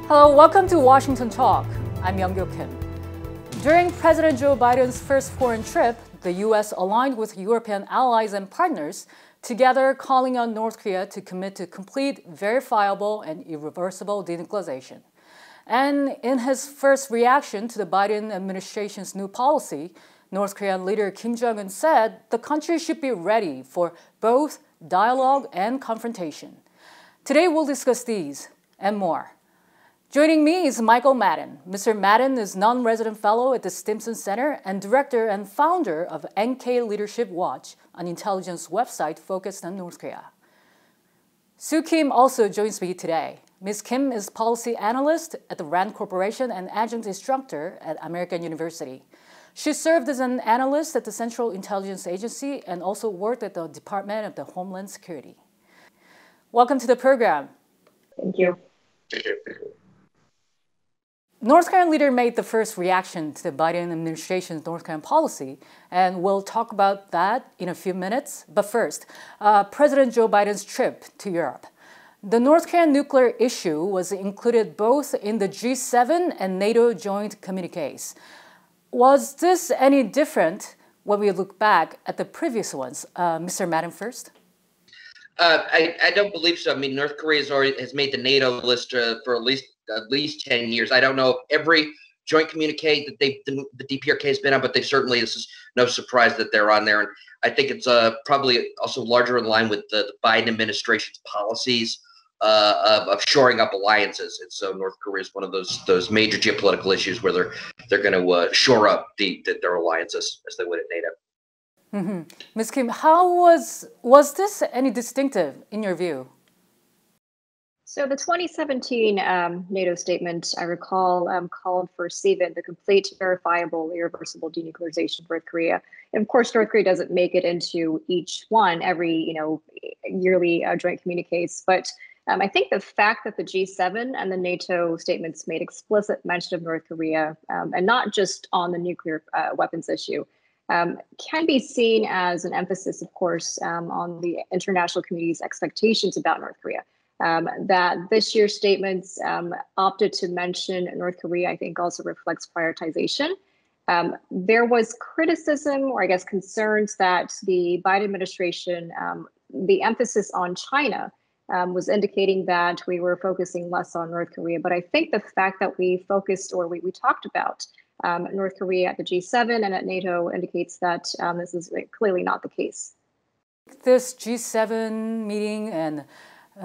Hello, welcome to Washington Talk. I'm Soo Kim. During President Joe Biden's first foreign trip, the U.S. aligned with European allies and partners, together calling on North Korea to commit to complete, verifiable, and irreversible denuclearization. And in his first reaction to the Biden administration's new policy, North Korean leader Kim Jong-un said the country should be ready for both dialogue and confrontation. Today we'll discuss these and more. Joining me is Michael Madden. Mr. Madden is non-resident fellow at the Stimson-Center and director and founder of NK Leadership Watch, an intelligence website focused on North Korea. Soo Kim also joins me today. Ms. Kim is policy analyst at the RAND Corporation and adjunct instructor at American University. She served as an analyst at the Central Intelligence Agency and also worked at the Department of the Homeland Security. Welcome to the program. Thank you. North Korean leader made the first reaction to the Biden administration's North Korean policy, and we'll talk about that in a few minutes. But first, President Joe Biden's trip to Europe. The North Korean nuclear issue was included both in the G7 and NATO joint communiques. Was this any different when we look back at the previous ones? Mr. Madden first. I don't believe so. I mean, North Korea has made the NATO list for at least 10 years. I don't know if every joint communique that the DPRK has been on, but this is no surprise that they're on there. And I think it's probably also larger in line with the Biden administration's policies of shoring up alliances. And so North Korea is one of those major geopolitical issues where they're going to shore up their alliances as they would at NATO. Mm-hmm. Ms. Kim, how was this any distinctive in your view? So the 2017 NATO statement, I recall, called for CVID, the complete, verifiable, irreversible denuclearization of North Korea. And of course, North Korea doesn't make it into each one every yearly joint communiques. But I think the fact that the G7 and the NATO statements made explicit mention of North Korea, and not just on the nuclear weapons issue, can be seen as an emphasis, of course, on the international community's expectations about North Korea. That this year's statements opted to mention North Korea, I think also reflects prioritization. There was criticism, or I guess concerns, that the Biden administration, the emphasis on China was indicating that we were focusing less on North Korea. But I think the fact that we focused, or we talked about North Korea at the G7 and at NATO indicates that this is clearly not the case. This G7 meeting and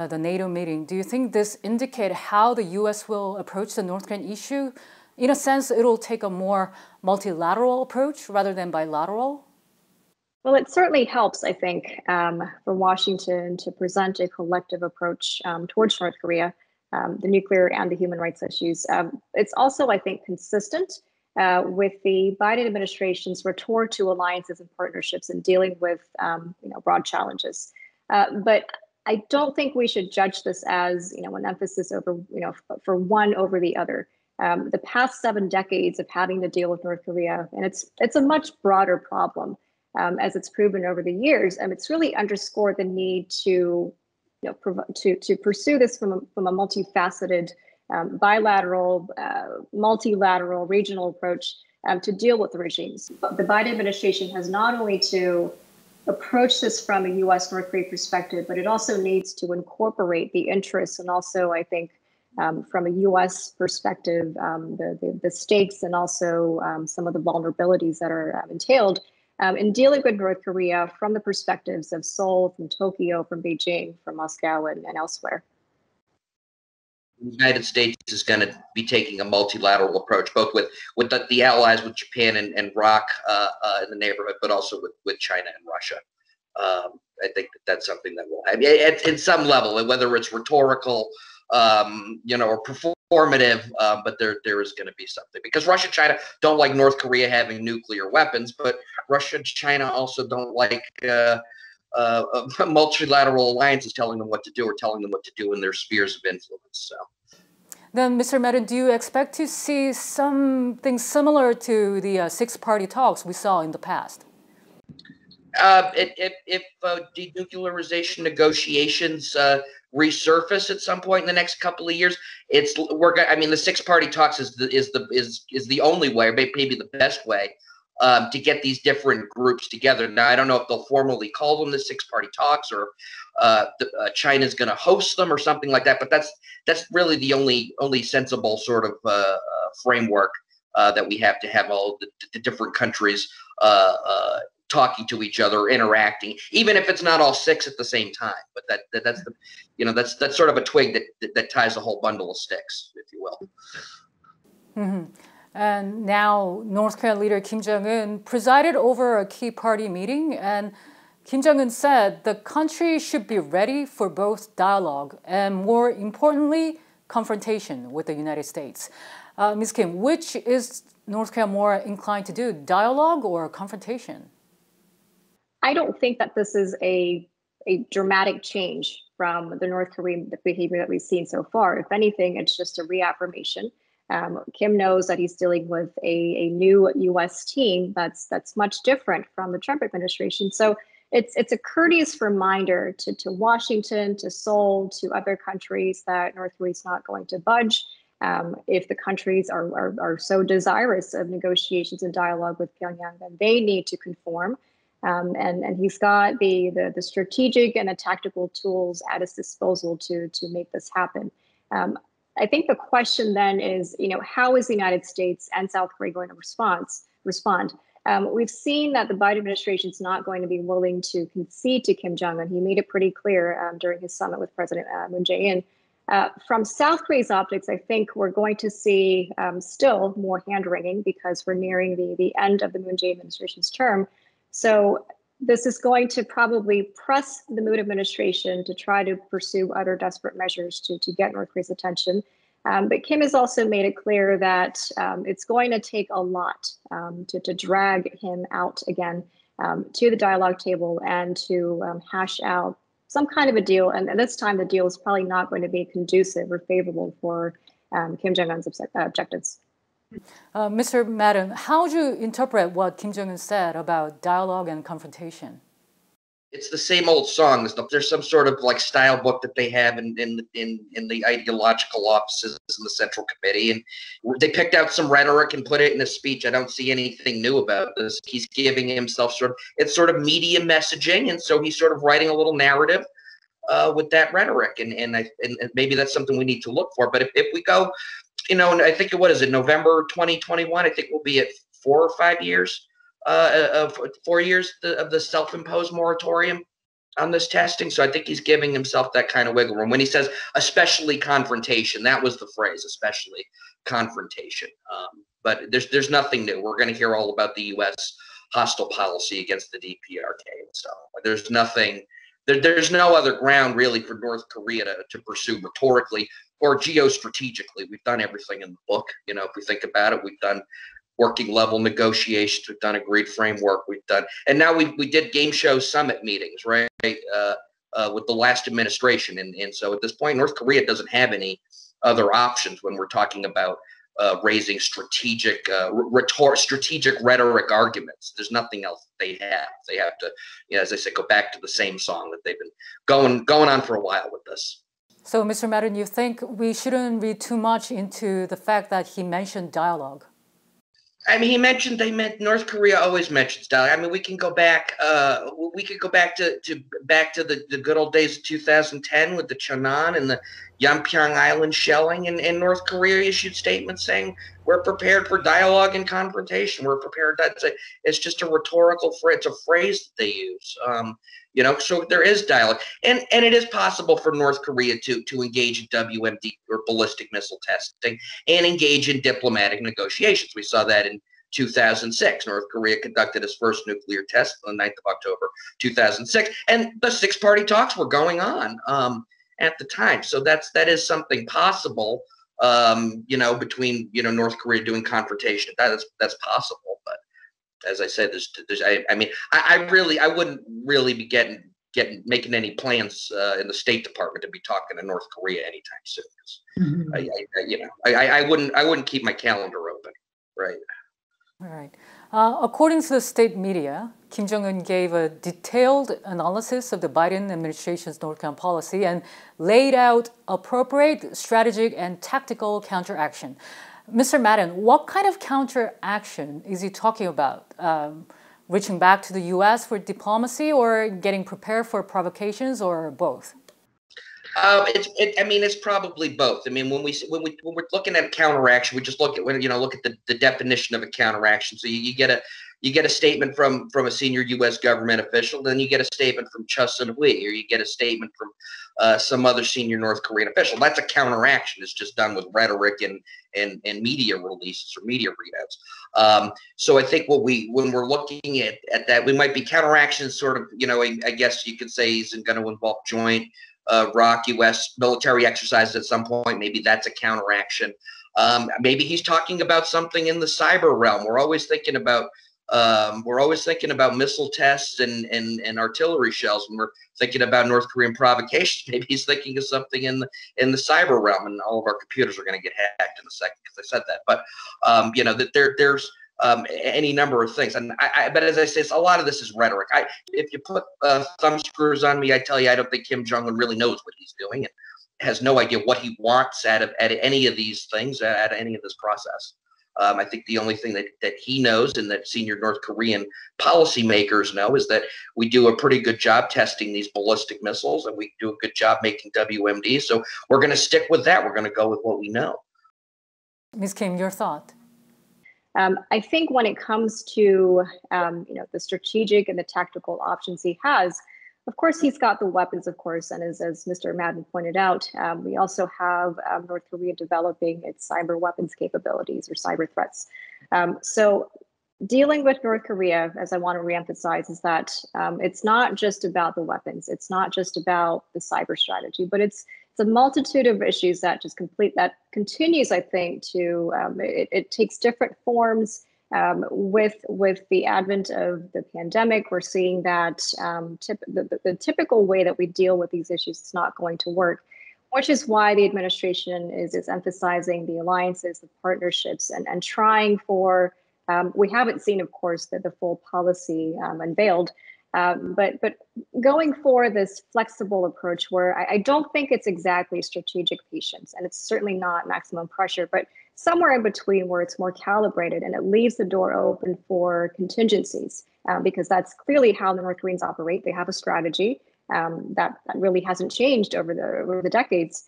the NATO meeting, do you think this indicate how the U.S. will approach the North Korean issue? In a sense, it will take a more multilateral approach rather than bilateral? Well, it certainly helps, I think, for Washington to present a collective approach towards North Korea, the nuclear and the human rights issues. It's also, I think, consistent with the Biden administration's retort to alliances and partnerships and dealing with broad challenges. But I don't think we should judge this as an emphasis over for one over the other. The past 7 decades of having to deal with North Korea, and it's a much broader problem, as it's proven over the years, and it's really underscored the need to to pursue this from a multifaceted, bilateral, multilateral, regional approach to deal with the regimes. But the Biden administration has not only to approach this from a U.S. North Korea perspective, but it also needs to incorporate the interests and also, I think, from a U.S. perspective, the stakes and also some of the vulnerabilities that are entailed in dealing with North Korea from the perspectives of Seoul, from Tokyo, from Beijing, from Moscow, and elsewhere. The United States is going to be taking a multilateral approach, both with the allies, with Japan and ROC in the neighborhood, but also with China and Russia. I think that's something that will have, at some level, whether it's rhetorical, or performative, but there is going to be something, because Russia and China don't like North Korea having nuclear weapons, but Russia and China also don't like multilateral alliances telling them what to do or telling them what to do in their spheres of influence. So. Then, Mr. Madden, do you expect to see something similar to the six-party talks we saw in the past? If denuclearization negotiations resurface at some point in the next couple of years, I mean, the six-party talks is the only way, or maybe the best way, to get these different groups together. Now, I don't know if they'll formally call them the six-party talks, or China's going to host them or something like that. But that's really the only sensible sort of framework that we have to have all the different countries talking to each other, interacting, even if it's not all six at the same time. But that's the that's sort of a twig that ties a whole bundle of sticks, if you will. Mm-hmm. And now North Korean leader Kim Jong-un presided over a key party meeting, and Kim Jong-un said the country should be ready for both dialogue and, more importantly, confrontation with the United States. Ms. Kim, which is North Korea more inclined to do, dialogue or confrontation? I don't think that this is a dramatic change from the North Korean behavior that we've seen so far. If anything, it's just a reaffirmation. Kim knows that he's dealing with a new U.S. team that's much different from the Trump administration. So it's a courteous reminder to Washington, to Seoul, to other countries that North Korea is not going to budge. If the countries are so desirous of negotiations and dialogue with Pyongyang, then they need to conform. And he's got the strategic and the tactical tools at his disposal to make this happen. I think the question then is, how is the United States and South Korea going to respond? We've seen that the Biden administration is not going to be willing to concede to Kim Jong-un. He made it pretty clear during his summit with President Moon Jae-in. From South Korea's optics, I think we're going to see still more hand-wringing because we're nearing the end of the Moon Jae administration's term. So this is going to probably press the Moon administration to try to pursue other desperate measures to get North Korea's attention. But Kim has also made it clear that it's going to take a lot to drag him out again to the dialogue table and to hash out some kind of a deal. And this time the deal is probably not going to be conducive or favorable for Kim Jong-un's objectives. Mr. Madden, how would you interpret what Kim Jong-un said about dialogue and confrontation? It's the same old songs. There's some sort of like style book that they have in the ideological offices in the Central Committee, and they picked out some rhetoric and put it in a speech. I don't see anything new about this. He's giving himself it's sort of media messaging, and so he's sort of writing a little narrative with that rhetoric, and maybe that's something we need to look for. But if we go, I think November 2021, I think we'll be at 4 or 5 years. Of 4 years of the self-imposed moratorium on this testing. So I think he's giving himself that kind of wiggle room. When he says, especially confrontation, that was the phrase, especially confrontation. But there's nothing new. We're going to hear all about the U.S. hostile policy against the DPRK. So there's nothing, there's no other ground really for North Korea to pursue rhetorically or geostrategically. We've done everything in the book. If we think about it, we've done working level negotiations, we've done agreed framework, and now we did game show summit meetings, right, with the last administration, and so at this point, North Korea doesn't have any other options when we're talking about raising strategic rhetoric arguments. There's nothing else they have. They have to, as I said, go back to the same song that they've been going on for a while with this. So, Mr. Madden, you think we shouldn't read too much into the fact that he mentioned dialogue? I mean, North Korea always mentions dialogue. I mean, we can go back. We could go back to the good old days of 2010 with the Cheonan and the Yeonpyeong Island shelling, and North Korea issued statements saying we're prepared for dialogue and confrontation. We're prepared. It's just a rhetorical phrase. It's a phrase that they use. So there is dialogue, and it is possible for North Korea to engage in WMD or ballistic missile testing and engage in diplomatic negotiations. We saw that in 2006. North Korea conducted its first nuclear test on the 9th of October 2006, and the six-party talks were going on at the time. So that is something possible. Between North Korea doing confrontation, that's possible, but. As I said, I wouldn't really be making any plans in the State Department to be talking to North Korea anytime soon. Mm-hmm. I wouldn't keep my calendar open, right? All right. According to the state media, Kim Jong-un gave a detailed analysis of the Biden administration's North Korean policy and laid out appropriate strategic and tactical counteraction. Mr. Madden, what kind of counteraction is he talking about? Reaching back to the U.S. for diplomacy or getting prepared for provocations or both? It's probably both. I mean, when we're looking at a counteraction, we just look at the definition of a counteraction. So you get a statement from a senior U.S. government official, then you get a statement from Choi Sun-hui, or you get a statement from some other senior North Korean official. That's a counteraction. It's just done with rhetoric and media releases or media readouts. So I think when we're looking at that, we might be counteractions sort of, I guess you could say isn't going to involve joint ROC U.S. military exercises at some point. Maybe that's a counteraction. Maybe he's talking about something in the cyber realm. We're always thinking about missile tests and artillery shells when we're thinking about North Korean provocations. Maybe he's thinking of something in the cyber realm, and all of our computers are going to get hacked in a second because I said that. But that there's any number of things, but as I say, a lot of this is rhetoric. If you put thumb screws on me, I tell you, I don't think Kim Jong-un really knows what he's doing and has no idea what he wants out of any of these things, at any of this process. I think the only thing that he knows and that senior North Korean policymakers know is that we do a pretty good job testing these ballistic missiles, and we do a good job making WMD. So we're going to stick with that. We're going to go with what we know. Ms. Kim, your thought? I think when it comes to the strategic and the tactical options he has, of course, he's got the weapons, of course, and as Mr. Madden pointed out, we also have North Korea developing its cyber weapons capabilities or cyber threats. So dealing with North Korea, as I want to reemphasize, is that it's not just about the weapons. It's not just about the cyber strategy, but it's a multitude of issues that continues, I think, to it takes different forms. With the advent of the pandemic, we're seeing that the typical way that we deal with these issues is not going to work, which is why the administration is emphasizing the alliances, the partnerships, and trying for. We haven't seen, of course, the full policy unveiled, but going for this flexible approach where I don't think it's exactly strategic patience, and it's certainly not maximum pressure, but somewhere in between where it's more calibrated and it leaves the door open for contingencies, because that's clearly how the North Koreans operate. They have a strategy that really hasn't changed over the decades.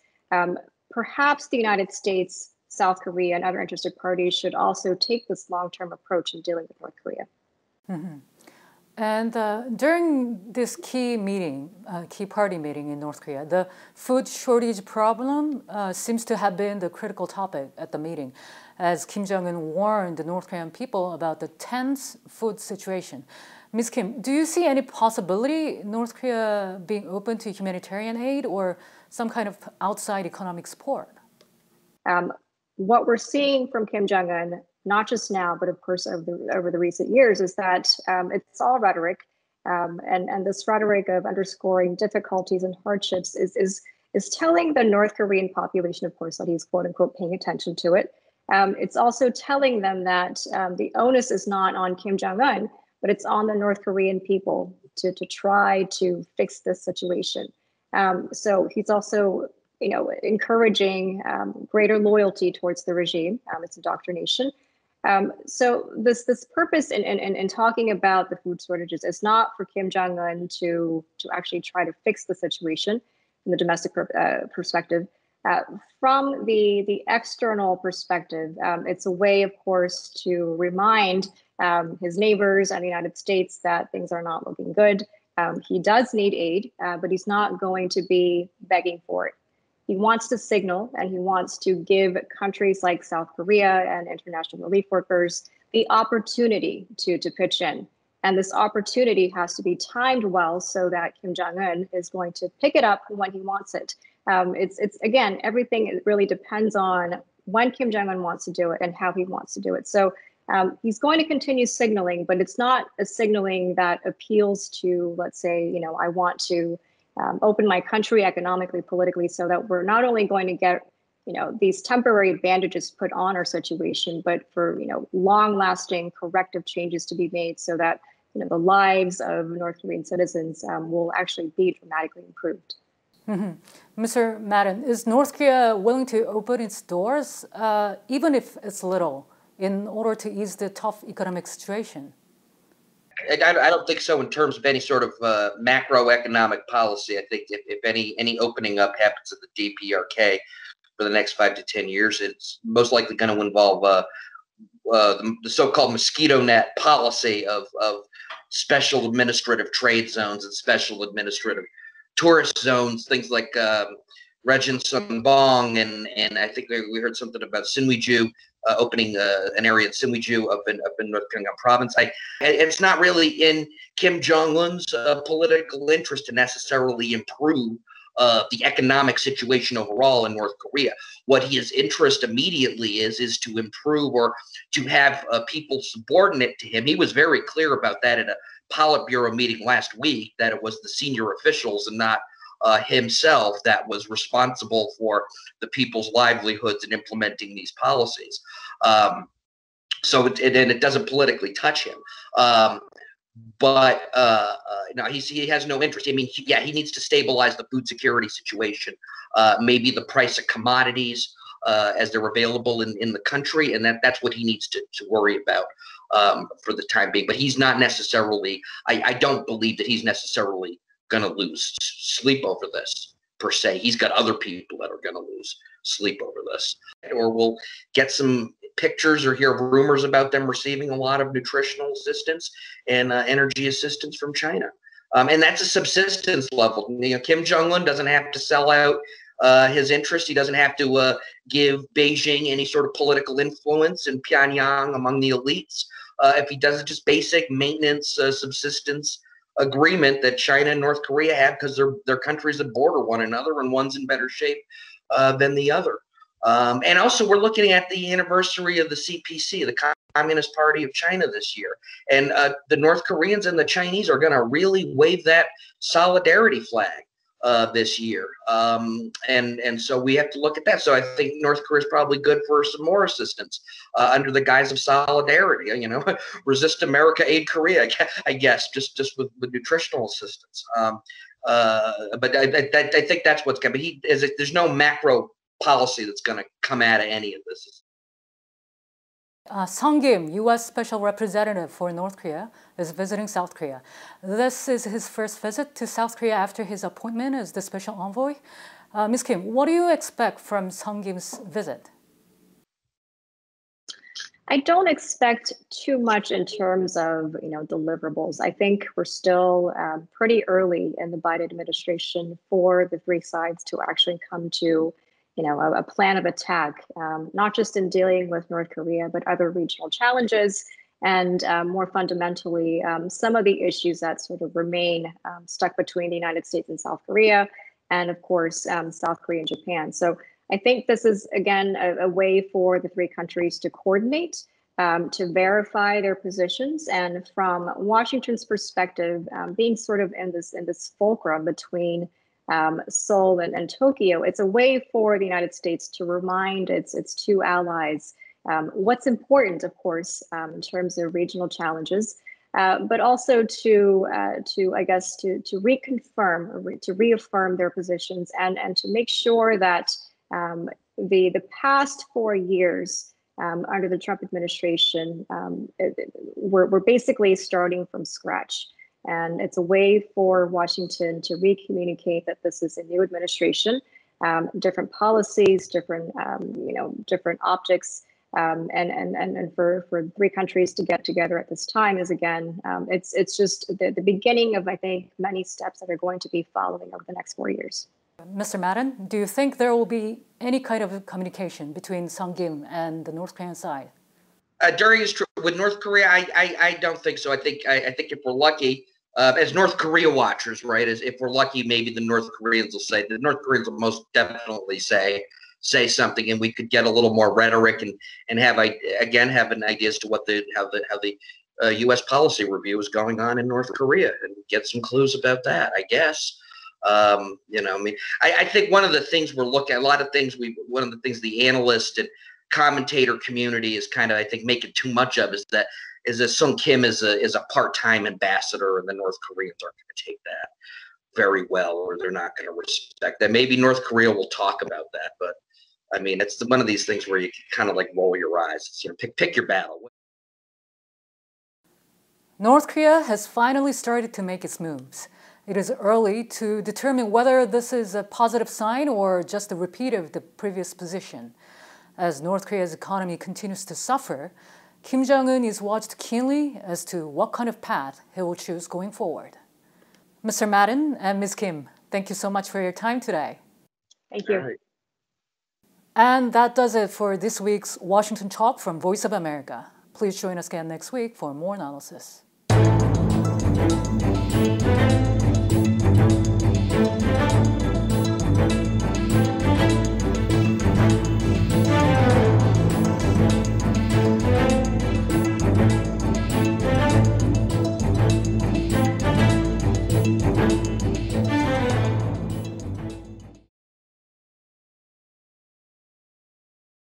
Perhaps the United States, South Korea, and other interested parties should also take this long-term approach in dealing with North Korea. Mm-hmm. And during this key party meeting in North Korea, the food shortage problem seems to have been the critical topic at the meeting, as Kim Jong-un warned the North Korean people about the tense food situation. Ms. Kim, do you see any possibility North Korea being open to humanitarian aid or some kind of outside economic support? What we're seeing from Kim Jong-un, not just now, but of course over the recent years, is that it's all rhetoric, and this rhetoric of underscoring difficulties and hardships is telling the North Korean population, of course, that he's quote unquote paying attention to it. It's also telling them that the onus is not on Kim Jong-un, but it's on the North Korean people to try to fix this situation. So he's also encouraging greater loyalty towards the regime. It's indoctrination. So this purpose in talking about the food shortages is not for Kim Jong-un to actually try to fix the situation from the domestic perspective. From the external perspective, it's a way, of course, to remind his neighbors and the United States that things are not looking good. He does need aid, but he's not going to be begging for it. He wants to signal, and he wants to give countries like South Korea and international relief workers the opportunity to pitch in. And this opportunity has to be timed well so that Kim Jong-un is going to pick it up when he wants it. It's again, everything really depends on when Kim Jong-un wants to do it and how he wants to do it. So he's going to continue signaling, but it's not a signaling that appeals to, let's say, I want to open my country economically, politically, so that we're not only going to get these temporary bandages put on our situation, but for long-lasting corrective changes to be made so that the lives of North Korean citizens will actually be dramatically improved. Mr. Madden, is North Korea willing to open its doors, even if it's little, in order to ease the tough economic situation? I don't think so in terms of any sort of macroeconomic policy. I think if any opening up happens at the DPRK for the next 5 to 10 years, it's most likely going to involve the so-called mosquito net policy of special administrative trade zones and special administrative tourist zones, things like Regin Sunbong, and I think we heard something about Sinwiju opening an area in Sinwiju up in North Gyeongsang province. It's not really in Kim Jong-un's political interest to necessarily improve the economic situation overall in North Korea. What his interest immediately is to improve or to have people subordinate to him. He was very clear about that at a Politburo meeting last week, that it was the senior officials and not himself that was responsible for the people's livelihoods and implementing these policies. So it doesn't politically touch him. But no, he has no interest. I mean, he needs to stabilize the food security situation, maybe the price of commodities as they're available in the country, and that's what he needs to worry about for the time being. But he's not necessarily, I don't believe that he's necessarily going to lose sleep over this per se. He's got other people that are going to lose sleep over this, or we'll get some pictures or hear rumors about them receiving a lot of nutritional assistance and energy assistance from China. And that's a subsistence level. Kim Jong-un doesn't have to sell out his interest. He doesn't have to give Beijing any sort of political influence in Pyongyang among the elites. If he does just basic maintenance, subsistence agreement that China and North Korea have, because they're countries that border one another, and one's in better shape than the other. And also, we're looking at the anniversary of the CPC, the Communist Party of China, this year. And the North Koreans and the Chinese are going to really wave that solidarity flag this year. And so we have to look at that. So I think North Korea is probably good for some more assistance under the guise of solidarity, resist America, aid Korea, I guess, just with nutritional assistance. But I think that's what's going to be. There's no macro policy that's going to come out of any of this. Soo Kim, U.S. Special Representative for North Korea, is visiting South Korea. This is his first visit to South Korea after his appointment as the Special Envoy. Ms. Kim, what do you expect from Soo Kim's visit? I don't expect too much in terms of deliverables. I think we're still pretty early in the Biden administration for the three sides to actually come to a plan of attack, not just in dealing with North Korea, but other regional challenges, and more fundamentally, some of the issues that sort of remain stuck between the United States and South Korea, and of course, South Korea and Japan. So I think this is, again, a way for the three countries to coordinate, to verify their positions, and from Washington's perspective, being sort of in this fulcrum between Seoul and Tokyo, it's a way for the United States to remind its two allies what's important, of course, in terms of regional challenges, but also to reconfirm, to reaffirm their positions, and to make sure that the past 4 years under the Trump administration, we're basically starting from scratch. And it's a way for Washington to re-communicate that this is a new administration, different policies, different optics, and for three countries to get together at this time is, again, it's just the beginning of, I think, many steps that are going to be following over the next 4 years. Mr. Madden, do you think there will be any kind of communication between Soo Kim and the North Korean side? During his trip with North Korea, I don't think so. I think if we're lucky, as North Korea watchers, right? As if we're lucky, maybe the North Koreans will say. The North Koreans will most definitely say something, and we could get a little more rhetoric and have an idea as to what how the U.S. policy review is going on in North Korea, and get some clues about that, I guess. I think one of the things we're looking at, one of the things the analyst and commentator community is kind of, I think, making too much of is that Soo Kim is a part-time ambassador, and the North Koreans aren't going to take that very well, or they're not going to respect that. Maybe North Korea will talk about that, but I mean, it's one of these things where you kind of like roll your eyes. It's, pick your battle. North Korea has finally started to make its moves. It is early to determine whether this is a positive sign or just a repeat of the previous position. As North Korea's economy continues to suffer, Kim Jong-un is watched keenly as to what kind of path he will choose going forward. Mr. Madden and Ms. Kim, thank you so much for your time today. Thank you. Right. And that does it for this week's Washington Talk from Voice of America. Please join us again next week for more analysis.